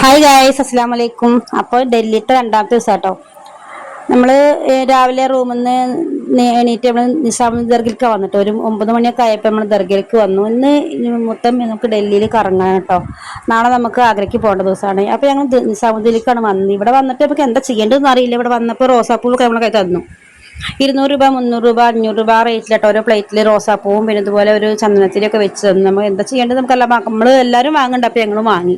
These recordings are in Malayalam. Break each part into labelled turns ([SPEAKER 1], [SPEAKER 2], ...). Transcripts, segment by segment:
[SPEAKER 1] ഹായ് ഗായ്സ്, അസ്സലാമു അലൈക്കും. അപ്പോൾ ഡൽഹിത്തെ രണ്ടാമത്തെ ദിവസം കേട്ടോ. നമ്മൾ രാവിലെ റൂമിൽ നിന്ന് എണീറ്റ് നമ്മൾ നിസാമുദ്ദീൻ ദർഗിലേക്ക് വന്നിട്ട് ഒരു 9 മണിയൊക്കെ ആയപ്പോൾ നമ്മൾ ദർഗിലേക്ക് വന്നു. ഇന്ന് മൊത്തം നമുക്ക് ഡൽഹിയിൽ കറങ്ങാൻ കേട്ടോ. നാളെ നമുക്ക് ആഗ്രയ്ക്ക് പോകേണ്ട ദിവസമാണ്. അപ്പോൾ ഞങ്ങൾ നിസാമുദ്ദീനിലേക്കാണ് വന്നത്. ഇവിടെ വന്നിട്ട് നമുക്ക് എന്താ ചെയ്യേണ്ടതെന്ന് അറിയില്ല. ഇവിടെ വന്നപ്പോൾ റോസാപ്പൂവൊക്കെ നമ്മളെ കൈ തന്നു. 200 രൂപ, 300 രൂപ, 500 രൂപ റേറ്റിലിട്ടോ ഓരോ പ്ലേറ്റിൽ റോസാപ്പൂവും പിന്നെ ഇതുപോലെ ഒരു ചന്ദനത്തിരിയൊക്കെ വെച്ച് തന്നു. നമ്മൾ എന്താ ചെയ്യേണ്ടത് നമുക്കല്ല, നമ്മൾ എല്ലാവരും വാങ്ങണ്ട. അപ്പോൾ ഞങ്ങളും വാങ്ങി.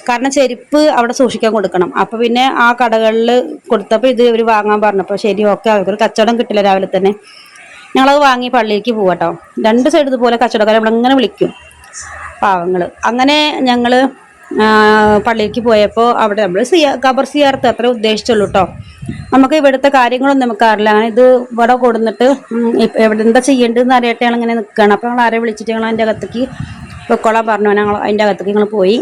[SPEAKER 1] കാരണം ചെരുപ്പ് അവിടെ സൂക്ഷിക്കാൻ കൊടുക്കണം. അപ്പോൾ പിന്നെ ആ കടകളിൽ കൊടുത്തപ്പോൾ ഇത് ഇവർ വാങ്ങാൻ പറഞ്ഞപ്പോൾ ശരി, ഓക്കെ, അവർക്കൊരു കച്ചവടം കിട്ടില്ല രാവിലെ തന്നെ. ഞങ്ങളത് വാങ്ങി പള്ളിയിലേക്ക് പോവാട്ടോ. രണ്ട് സൈഡ് ഇതുപോലെ കച്ചവടക്കാരെ നമ്മളിങ്ങനെ വിളിക്കും, പാവങ്ങൾ. അങ്ങനെ ഞങ്ങൾ പള്ളിയിലേക്ക് പോയപ്പോൾ അവിടെ നമ്മൾ ഖബർ സിയാറത്ത് അത്ര ഉദ്ദേശിച്ചുള്ളൂ കേട്ടോ. നമുക്ക് ഇവിടുത്തെ കാര്യങ്ങളൊന്നും നമുക്ക് അറിയില്ല. അങ്ങനെ ഇത് ഇവിടെ കൊടുന്നിട്ട് എവിടെ എന്താ ചെയ്യേണ്ടതെന്ന് അറിയട്ടെ ഞങ്ങൾ ഇങ്ങനെ നിൽക്കുകയാണ്. അപ്പോൾ ഞങ്ങൾ ആരെ വിളിച്ചിട്ട് ഞങ്ങൾ അതിൻ്റെ അകത്തേക്ക് പൊക്കോളാൻ പറഞ്ഞു. ഞങ്ങൾ അതിൻ്റെ അകത്തേക്ക് ഞങ്ങൾ പോയി.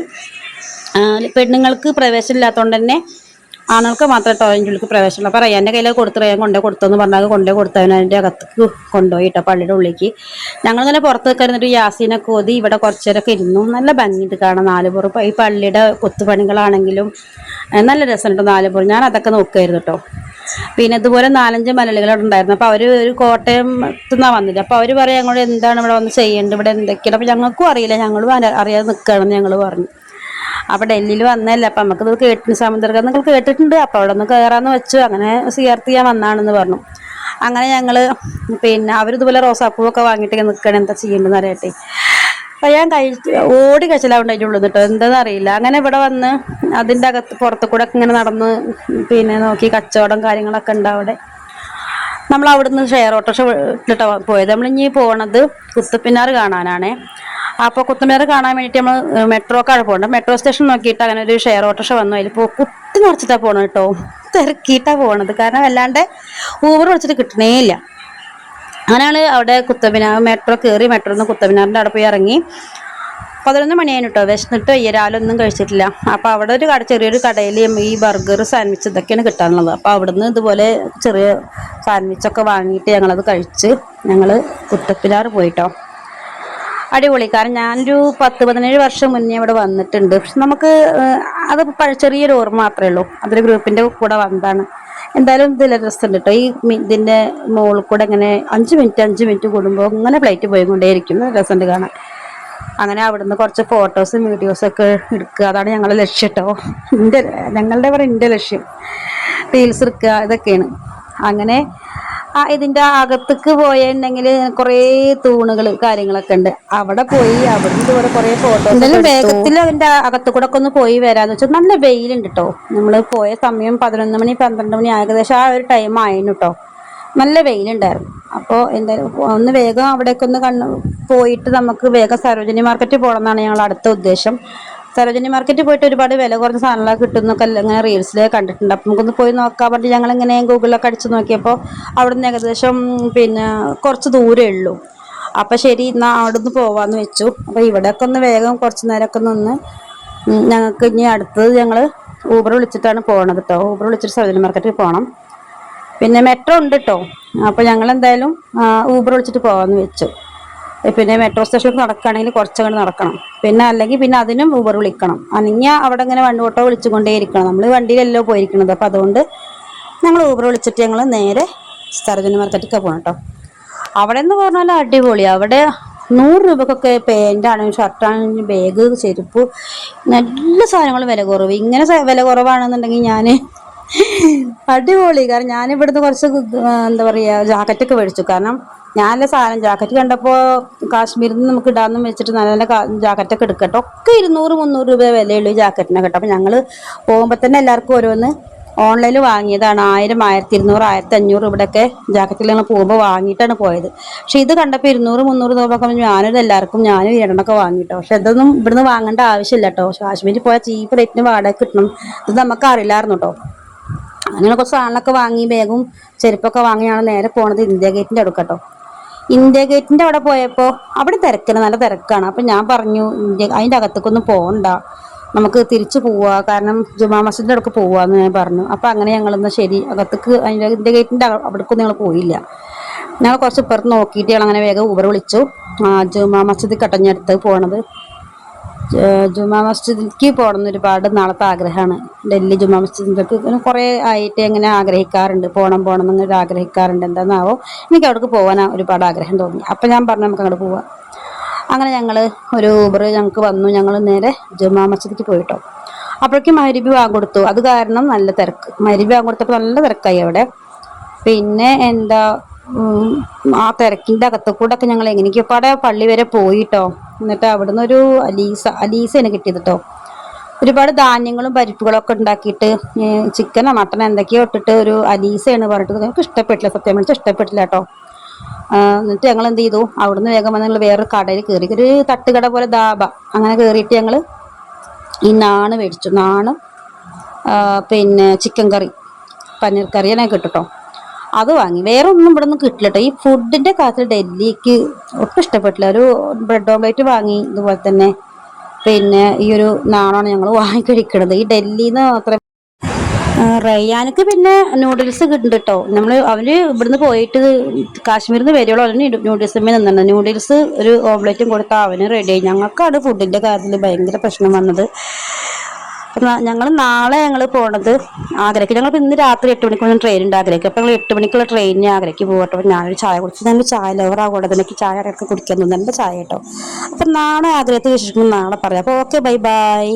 [SPEAKER 1] പെണ്ണുങ്ങൾക്ക് പ്രവേശനം ഇല്ലാത്തതുകൊണ്ട് തന്നെ ആണുങ്ങൾക്ക് മാത്രമേ കേട്ടോ അതിൻ്റെ ഉള്ളിൽ പ്രവേശനമുള്ളൂ. അപ്പോൾ റയ്യാൻ്റെ കയ്യിൽ കൊടുത്ത് റയ്യാൻ കൊടുത്തോന്ന് പറഞ്ഞാൽ കൊടുത്തവൻ അതിൻ്റെ അകത്തേക്ക് കൊണ്ടുപോയി കേട്ടോ, പള്ളിയുടെ ഉള്ളിലേക്ക്. ഞങ്ങളിങ്ങനെ പുറത്ത് കയറിന്നിട്ട് യാസീനൊക്കെ ഓതി ഇവിടെ കുറച്ചേരൊക്കെ ഇരുന്നു. നല്ല ഭംഗിയിട്ട് കാണാം നാലുപുറം. ഈ പള്ളിയുടെ കൊത്തുപണികളാണെങ്കിലും നല്ല രസമുണ്ട് നാലുപുറം. ഞാൻ അതൊക്കെ നോക്കുമായിരുന്നു കേട്ടോ. പിന്നെ ഇതുപോലെ 4-5 മലയാളികളവിടെ ഉണ്ടായിരുന്നു. അപ്പോൾ അവർ ഒരു കോട്ടയത്തുനിന്നാണ് വന്നില്ല. അപ്പോൾ അവർ പറയാം ഞങ്ങളോട് എന്താണ് ഇവിടെ വന്ന് ചെയ്യേണ്ടത്, ഇവിടെ എന്തൊക്കെയാണ്. അപ്പോൾ ഞങ്ങൾക്കും അറിയില്ല, ഞങ്ങളും അറിയാതെ നിൽക്കുകയാണെന്ന് ഞങ്ങൾ പറഞ്ഞു. അപ്പോൾ ഡൽഹിയിൽ വന്നതല്ല, അപ്പം നമുക്കിത് നിസാമുദ്ദീൻ നിങ്ങൾ കേട്ടിട്ടുണ്ട്, അപ്പോൾ അവിടെ ഒന്ന് കയറാമെന്ന് വെച്ചു. അങ്ങനെ സിയാർത്ത് ചെയ്യാൻ വന്നാണെന്ന് പറഞ്ഞു. അങ്ങനെ ഞങ്ങൾ പിന്നെ അവരിതുപോലെ റോസാപ്പൂവൊക്കെ വാങ്ങിയിട്ട് നിൽക്കണം, എന്താ ചെയ്യേണ്ടതെന്ന് അറിയട്ടെ. അപ്പം ഞാൻ ഓടി കഴിച്ചിലാവുണ്ട് അതിൻ്റെ ഉള്ളിൽ കേട്ടോ, എന്താണെന്ന് അറിയില്ല. അങ്ങനെ ഇവിടെ വന്ന് അതിൻ്റെ അകത്ത് പുറത്തു കൂടെ ഒക്കെ ഇങ്ങനെ നടന്ന് പിന്നെ നോക്കി കച്ചവടം കാര്യങ്ങളൊക്കെ ഉണ്ട് അവിടെ. നമ്മൾ അവിടുന്ന് ഷെയർ ഓട്ടോറിക്ഷ ഇട്ടിട്ടാണ് പോയത്. നമ്മളിനി പോണത് കുത്തപ്പിനാർ കാണാനാണ്. അപ്പോൾ കുത്തമ്പിനാർ കാണാൻ വേണ്ടിയിട്ട് നമ്മൾ മെട്രോക്കാണ് പോകേണ്ടത്. മെട്രോ സ്റ്റേഷൻ നോക്കിയിട്ട് അങ്ങനെ ഒരു ഷെയർ ഓട്ടോറിക്ഷ വന്നു. അതിൽ കുത്തി നിറച്ചിട്ടാണ് പോകണം കേട്ടോ, തിരക്കിയിട്ടാണ് പോകണത്. കാരണം അല്ലാണ്ട് ഊബർ വിളിച്ചിട്ട് കിട്ടണേ ഇല്ല. അങ്ങനെയാണ് അവിടെ കുത്തമ്പിനാർ മെട്രോ കയറി. മെട്രോ നിന്ന് കുത്തമ്പിനാറിൻ്റെ അവിടെ പോയി ഇറങ്ങി. 11 മണിയായി കേട്ടോ. വിശന്നിട്ട് രാവിലെ ഒന്നും കഴിച്ചിട്ടില്ല. അപ്പോൾ അവിടെ ഒരു ചെറിയൊരു കടയിൽ ഈ ബർഗർ സാൻഡ്വിച്ച് ഇതൊക്കെയാണ് കിട്ടാനുള്ളത്. അപ്പോൾ അവിടുന്ന് ഇതുപോലെ ചെറിയ സാൻഡ്വിച്ചൊക്കെ വാങ്ങിയിട്ട് ഞങ്ങളത് കഴിച്ച് ഞങ്ങൾ കുത്തപ്പിനാർ പോയിട്ടോ. അടിപൊളി. കാരണം ഞാനൊരു 10-17 വർഷം മുന്നേ ഇവിടെ വന്നിട്ടുണ്ട്. പക്ഷെ നമുക്ക് അത് ചെറിയൊരു ഓർമ്മ മാത്രമേ ഉള്ളൂ. അതൊരു ഗ്രൂപ്പിൻ്റെ കൂടെ വന്നതാണ്. എന്തായാലും ഇതിൽ രസമുണ്ട് കേട്ടോ. ഈ ഇതിൻ്റെ മുകളിൽ കൂടെ ഇങ്ങനെ 5 മിനിറ്റ് കൂടുമ്പോൾ ഇങ്ങനെ ഫ്ലൈറ്റ് പോയിക്കൊണ്ടേയിരിക്കും. രസമുണ്ട് കാണാൻ. അങ്ങനെ അവിടുന്ന് കുറച്ച് ഫോട്ടോസും വീഡിയോസൊക്കെ എടുക്കുക, അതാണ് ഞങ്ങളുടെ ലക്ഷ്യം കേട്ടോ. എൻ്റെ ലക്ഷ്യം റീൽസ് എടുക്കുക, ഇതൊക്കെയാണ്. അങ്ങനെ ഇതിൻ്റെ അകത്തേക്ക് പോയിട്ടുണ്ടെങ്കിൽ കുറേ തൂണുകൾ കാര്യങ്ങളൊക്കെ ഉണ്ട്. അവിടെ പോയി അവിടുന്ന് ഇതുപോലെ കുറേ ഫോട്ടോസ്, എന്തായാലും വേഗത്തിൽ അതിൻ്റെ അകത്ത് കൂടെ ഒക്കെ ഒന്ന് പോയി വരാമെന്ന് വെച്ചാൽ. നല്ല വെയിലുണ്ട് കേട്ടോ. നമ്മൾ പോയ സമയം 11 മണി 12 മണി ഏകദേശം ആ ഒരു ടൈം ആയിരുന്നു കേട്ടോ. നല്ല വെയിലുണ്ടായിരുന്നു. അപ്പോൾ എന്തായാലും ഒന്ന് വേഗം അവിടേക്ക് ഒന്ന് പോയിട്ട് നമുക്ക് വേഗം സരോജിനി മാർക്കറ്റ് പോകണം എന്നാണ് ഞങ്ങളുടെ അടുത്ത ഉദ്ദേശം. സരോജിനി മാർക്കറ്റ് പോയിട്ട് ഒരുപാട് വില കുറഞ്ഞ സാധനങ്ങളൊക്കെ കിട്ടുന്നൊക്കെ ഇങ്ങനെ റീൽസിൽ കണ്ടിട്ടുണ്ട്. അപ്പം നമുക്കൊന്ന് പോയി നോക്കാൻ പറഞ്ഞിട്ട് ഞങ്ങളിങ്ങനെ ഗൂഗിളിലൊക്കെ അടിച്ച് നോക്കിയപ്പോൾ അവിടുന്ന് ഏകദേശം പിന്നെ കുറച്ച് ദൂരമേ ഉള്ളൂ. അപ്പം ശരി, എന്നാൽ അവിടുന്ന് പോവാമെന്ന് വെച്ചു. അപ്പോൾ ഇവിടെയൊക്കെ ഒന്ന് വേഗം കുറച്ച് നേരമൊക്കെ നിന്ന് ഞങ്ങൾക്ക് ഇനി അടുത്തത് ഞങ്ങൾ ഊബർ വിളിച്ചിട്ടാണ് പോകണത് കേട്ടോ. ഊബർ വിളിച്ചിട്ട് സരോജിനി മാർക്കറ്റിൽ പോകണം. പിന്നെ മെട്രോ ഉണ്ട് കേട്ടോ. അപ്പോൾ ഞങ്ങൾ എന്തായാലും ഊബർ വിളിച്ചിട്ട് പോകാമെന്ന് വെച്ചു. പിന്നെ മെട്രോ സ്റ്റേഷനിൽ നടക്കുകയാണെങ്കിൽ കുറച്ചങ്ങോട്ട് നടക്കണം. പിന്നെ അല്ലെങ്കിൽ പിന്നെ അതിനും ഊബർ വിളിക്കണം. അല്ലെങ്കിൽ അവിടെ ഇങ്ങനെ വണ്ടി ഓട്ടോ വിളിച്ചുകൊണ്ടേ ഇരിക്കണം. നമ്മൾ വണ്ടിയിലല്ലോ പോയിരിക്കണത്. അപ്പോൾ അതുകൊണ്ട് ഞങ്ങൾ ഊബർ വിളിച്ചിട്ട് ഞങ്ങൾ നേരെ സരോജിനി മാർക്കറ്റിലേക്ക് പോകണം കേട്ടോ. അവിടെ എന്ന് പറഞ്ഞാൽ അടിപൊളി. അവിടെ 100 രൂപക്കൊക്കെ പാൻറ്റാണെങ്കിലും ഷർട്ടാണെങ്കിലും ബാഗ് ചെരുപ്പ് നല്ല സാധനങ്ങൾ വില കുറവ്. ഇങ്ങനെ വില കുറവാണെന്നുണ്ടെങ്കിൽ ഞാൻ അടിപൊളി. കാരണം ഞാനിവിടുന്ന് കുറച്ച് എന്താ പറയുക ജാക്കറ്റൊക്കെ മേടിച്ചു. കാരണം ഞാനല്ല സാധനം ജാക്കറ്റ് കണ്ടപ്പോൾ കാശ്മീരിൽ നിന്ന് നമുക്ക് ഇടാമെന്ന് വെച്ചിട്ട് നല്ല നല്ല ജാക്കറ്റൊക്കെ എടുക്കട്ടെ. ഒക്കെ 200-300 രൂപ വിലയുള്ളൂ ഈ ജാക്കറ്റിനെ കേട്ടോ. അപ്പോൾ ഞങ്ങൾ പോകുമ്പോൾ തന്നെ എല്ലാവർക്കും ഓരോന്ന് ഓൺലൈനിൽ വാങ്ങിയതാണ്. 1000, 1200, 1500 ഇവിടെയൊക്കെ ജാക്കറ്റിൽ ഞങ്ങൾ പോകുമ്പോൾ വാങ്ങിയിട്ടാണ് പോയത്. പക്ഷേ ഇത് കണ്ടപ്പോൾ 200-300 രൂപ ഞാനും എല്ലാവർക്കും 2 വാങ്ങിയിട്ടോ. പക്ഷെ ഇതൊന്നും ഇവിടുന്ന് വാങ്ങേണ്ട ആവശ്യമില്ല കേട്ടോ. കാശ്മീരിൽ പോയാൽ ചീപ്പ് റേറ്റിന് വാടക കിട്ടണം. ഇത് നമുക്ക് അറിയില്ലായിരുന്നു കേട്ടോ. അങ്ങനെ കുറച്ച് സാധനങ്ങളൊക്കെ വാങ്ങി ബാഗും ചെരുപ്പൊക്കെ വാങ്ങിയാണ് നേരെ പോണത് ഇന്ത്യ ഗേറ്റിൻ്റെ അവിടെ കേട്ടോ. ഇന്ത്യ ഗേറ്റിൻ്റെ അവിടെ പോയപ്പോൾ അവിടെ തിരക്കില്ല, നല്ല തിരക്കാണ്. അപ്പം ഞാൻ പറഞ്ഞു അതിൻ്റെ അകത്തേക്കൊന്നും പോകണ്ട, നമുക്ക് തിരിച്ചു പോവുക, കാരണം ജുമാ മസ്ജിദിൻ്റെ അടുക്ക് പോവാന്ന് ഞാൻ പറഞ്ഞു. അപ്പോൾ അങ്ങനെ ഞങ്ങളൊന്ന് ശരി അകത്തേക്ക് അതിൻ്റെ ഇന്ത്യ ഗേറ്റിൻ്റെ അവിടേക്കൊന്നും ഞങ്ങൾ പോയില്ല. ഞങ്ങൾ കുറച്ച് ഇപ്പുറത്ത് നോക്കിയിട്ട് ഞങ്ങൾ അങ്ങനെ വേഗം ഊബർ വിളിച്ചു. ജുമാ മസ്ജിദ് കട്ടഞ്ഞടുത്ത് പോണത്. ജുമാ മസ്ജിദിലേക്ക് പോകണം എന്ന് ഒരുപാട് നാളത്തെ ആഗ്രഹമാണ്. ഡൽഹി ജുമാ മസ്ജിദിലേക്ക് കുറേ ആയിട്ട് എങ്ങനെ ആഗ്രഹിക്കാറുണ്ട്, പോകണം എന്നൊരു ആഗ്രഹിക്കാറുണ്ട്. എന്താണെന്നാവോ എനിക്ക് അവിടേക്ക് പോകാൻ ഒരുപാട് ആഗ്രഹം തോന്നി. അപ്പം ഞാൻ പറഞ്ഞു നമുക്ക് അങ്ങോട്ട് പോവാം. അങ്ങനെ ഞങ്ങൾ ഒരു ഊബർ ഞങ്ങൾക്ക് വന്നു. ഞങ്ങൾ നേരെ ജുമാ മസ്ജിദിലേക്ക് പോയിട്ടോ. അപ്പോഴേക്കും മഗ്‌രിബ് ബാങ്ക് കൊടുത്തു. അത് കാരണം നല്ല തിരക്ക്. മഗ്‌രിബ് ബാങ്ക് കൊടുത്തപ്പോൾ നല്ല തിരക്കായി അവിടെ. പിന്നെ എന്താ ആ തിരക്കിൻ്റെ അകത്ത് കൂടെ ഒക്കെ ഞങ്ങൾ എങ്ങനെയൊക്കെപ്പാടെ പള്ളി വരെ പോയിട്ടോ. എന്നിട്ട് അവിടുന്ന് ഒരു അലീസയാണ് കിട്ടിയത് കേട്ടോ. ഒരുപാട് ധാന്യങ്ങളും പരിപ്പുകളും ഒക്കെ ഉണ്ടാക്കിയിട്ട് ചിക്കനോ മട്ടനോ എന്തൊക്കെയോ ഇട്ടിട്ട് ഒരു അലീസയാണ് പറഞ്ഞിട്ട് ഞങ്ങൾക്ക് ഇഷ്ടപ്പെട്ടില്ല. സത്യം പറഞ്ഞാൽ ഇഷ്ടപ്പെട്ടില്ല കേട്ടോ. എന്നിട്ട് ഞങ്ങൾ എന്ത് ചെയ്തു, അവിടുന്ന് വേഗം വന്ന് ഞങ്ങൾ വേറൊരു കടയിൽ കയറി. ഒരു തട്ടുകട പോലെ ധാബ അങ്ങനെ കയറിയിട്ട് ഞങ്ങൾ ഈ നാണ് മേടിച്ചു. നാണ് പിന്നെ ചിക്കൻ കറി, പനീർ കറി അങ്ങനെ കിട്ടും. അത് വാങ്ങി. വേറെ ഒന്നും ഇവിടെ ഒന്നും കിട്ടില്ല കേട്ടോ. ഈ ഫുഡിൻ്റെ കാര്യത്തിൽ ഡൽഹിക്ക് ഒട്ടും ഇഷ്ടപ്പെട്ടില്ല. ഒരു ബ്രെഡ് ഓംലേറ്റ് വാങ്ങി. ഇതുപോലെ തന്നെ പിന്നെ ഈ ഒരു നാണാണ് ഞങ്ങൾ വാങ്ങി കഴിക്കണത്. ഈ ഡൽഹിയിൽ നിന്ന് അത്ര റയ്യാനക്ക് പിന്നെ നൂഡിൽസ് കിട്ടുന്നുണ്ട് കേട്ടോ. അവര് ഇവിടുന്ന് പോയിട്ട് കാശ്മീരിൽ നിന്ന് വരുവോളൂ. അവന് നൂഡിൽസുമേ നിന്നുണ്ട്. നൂഡിൽസ് ഒരു ഓംലേറ്റും കൊടുത്താൽ അവന് റെഡിയായി. ഞങ്ങൾക്കാണ് ഫുഡിൻ്റെ കാര്യത്തിൽ ഭയങ്കര പ്രശ്നം വന്നത്. ഞങ്ങൾ നാളെ പോണത് ആഗ്രയ്ക്ക്. ഞങ്ങൾ ഇന്ന് രാത്രി 8 മണിക്ക് ട്രെയിൻ ഉണ്ട് ആഗ്രയ്ക്ക്. അപ്പം ഞങ്ങൾ 8 മണിക്കുള്ള ട്രെയിനിന് ആഗ്രയ്ക്ക് പോകട്ടോ. അപ്പം ഞാനൊരു ചായ കുടിച്ചു. ഞാൻ ചായ ലവറാകൂടെ എനിക്ക് ചായ ഇടയ്ക്ക് കുടിക്കാൻ തോന്നുന്നു. എൻ്റെ ചായ കേട്ടോ. അപ്പം നാളെ ആഗ്രഹത്തിൽ വിശേഷിക്കുമ്പോൾ നാളെ പറയാം. അപ്പോൾ ഓക്കെ, ബൈ ബൈ.